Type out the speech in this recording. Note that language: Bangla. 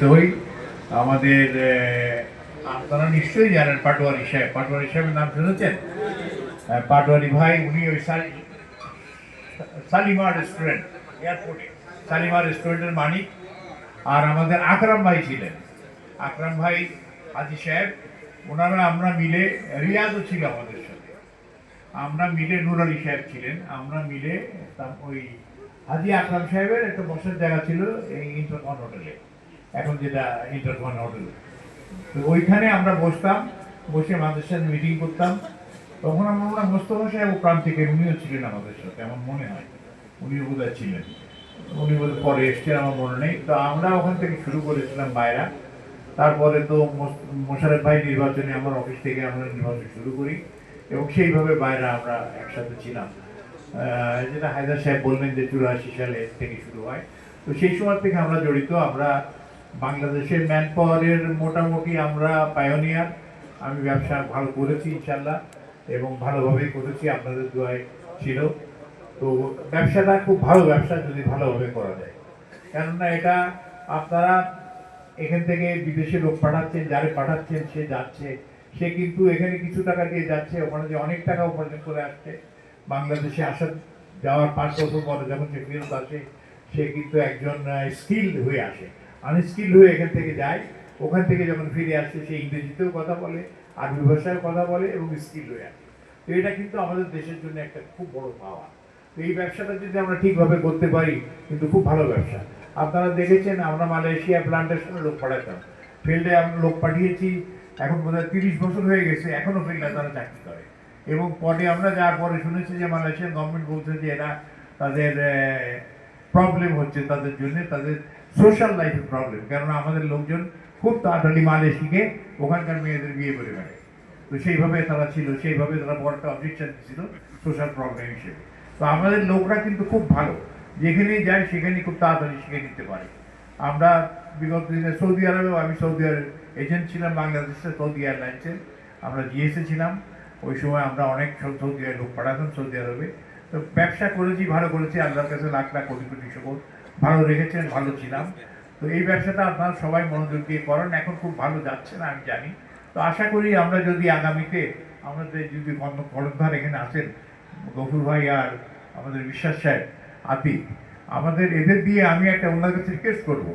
হই আমাদের আপনারা নিশ্চয়ই জানেন পাটোয়ারি সাহেবের নাম শুনেছেন? পাটোয়ারি ভাই উনি ওই শালিমার রেস্টুরেন্ট এয়ারপোর্টে শালিমার রেস্টুরেন্টের মালিক। আর আমাদের আকরাম ভাই ছিলেন, আকরাম ভাই হাজি সাহেব, ওনারা আমরা মিলে, রিয়াজও ছিল আমাদের সাথে, আমরা মিলে, নুর আলী সাহেব ছিলেন, আমরা মিলে ওই হাজি আকরাম সাহেবের একটা বসার জায়গা ছিল এই ইন্টারকন হোটেলে, এখন যেটা ইন্টারকন হোটেল। তো ওইখানে আমরা বসতাম, বসে আমাদের সাথে মিটিং করতাম। তখন আমরা ওনার মোস্তফা সাহেব প্রাণ থেকে উনিও ছিলেন আমাদের সাথে, আমার মনে হয় উনিও বোধহয় ছিলেন, উনি বোধহয় পরে এসছেন, আমার মনে নেই। তো আমরা ওখান থেকে শুরু করেছিলাম বাইরা। তারপরে তো মোশাররফ ভাই নির্বাচনে আমার অফিস থেকে আমরা নির্বাচন শুরু করি এবং সেইভাবে বাইরে আমরা একসাথে ছিলাম। যেটা হায়দার সাহেব বললেন যে 84 সালে থেকে শুরু হয়, তো সেই সময় থেকে আমরা জড়িত। আমরা বাংলাদেশের ম্যান পাওয়ারের মোটামুটি আমরা পায়োনিয়ার। আমি ব্যবসা ভালো করেছি ইনশাল্লাহ, এবং ভালোভাবেই করেছি, আপনাদের দোয়ায় ছিল। তো ব্যবসাটা খুব ভালো ব্যবসা যদি ভালোভাবে করা যায়, কেননা এটা আপনারা এখান থেকে বিদেশে লোক পাঠাচ্ছেন, যারে পাঠাচ্ছেন সে যাচ্ছে, সে কিন্তু এখানে কিছু টাকা দিয়ে যাচ্ছে, ওখানে যে অনেক টাকা উপার্জন করে আসছে। বাংলাদেশে আসা যাওয়ার 5 বছর পরে যখন সে ফেরত আসে, সে কিন্তু একজন স্কিল্ড হয়ে আসে। আনস্কিল্ড হয়ে এখান থেকে যায়, ওখান থেকে যখন ফিরে আসে সে ইংরেজিতেও কথা বলে, আরবি ভাষায় কথা বলে এবং স্কিল হয়ে আসে। তো এটা কিন্তু আমাদের দেশের জন্য একটা খুব বড় পাওয়া। তো এই ব্যবসাটা যদি আমরা ঠিকভাবে করতে পারি, কিন্তু খুব ভালো ব্যবসা। আপনারা দেখেছেন আমরা মালয়েশিয়া প্লান্টেশনে লোক পাঠাতাম, ফিল্ডে আমরা লোক পাঠিয়েছি, এখন বোধহয় 30 বছর হয়ে গেছে, এখনো ফিল্ডে তারা চাকরি করে। এবং পরে আমরা যাওয়ার পরে শুনেছি যে মালয়েশিয়ান গভর্নমেন্ট বলছে যে এরা তাদের প্রবলেম হচ্ছে তাদের জন্য, তাদের সোশ্যাল লাইফের প্রবলেম, কেননা আমাদের লোকজন খুব তাড়াতাড়ি মালে শিখে ওখানকার মেয়েদের বিয়ে করে বেড়ে। তো সেইভাবে তারা ছিল, সেইভাবে তারা বড় একটা অবজেকশন ছিল সোশ্যাল প্রবলেম হিসেবে। তো আমাদের লোকরা কিন্তু খুব ভালো, যেখানেই যায় সেখানেই খুব তাড়াতাড়ি শিখে নিতে পারে। আমরা বিগত দিনে সৌদি আরবেও, আমি সৌদি আরব এজেন্ট ছিলাম বাংলাদেশের, সৌদি এয়ারলাইন্সের আমরা জিএসএ ছিলাম। ওই সময় আমরা অনেক সৌদি আরব লোক পাঠাতাম সৌদি আরবে। তো ব্যবসা করেছি, ভালো করেছি, আল্লাহর কাছে লাখ লাখ কোটি কোটি শুকর, ভালো রেখেছেন, ভালো ছিলাম। তো এই ব্যবসাটা আপনারা সবাই মনোযোগ দিয়ে করেন, এখন খুব ভালো যাচ্ছে না আমি জানি। তো আশা করি আমরা যদি আগামীতে আমাদের যদি কর্ণধার এখানে আসেন, গফুর ভাই আর আমাদের বিশ্বাস সাহেব, আতিক, আমাদের এদের দিয়ে আমি একটা ওনার কাছে রিকোয়েস্ট করবো।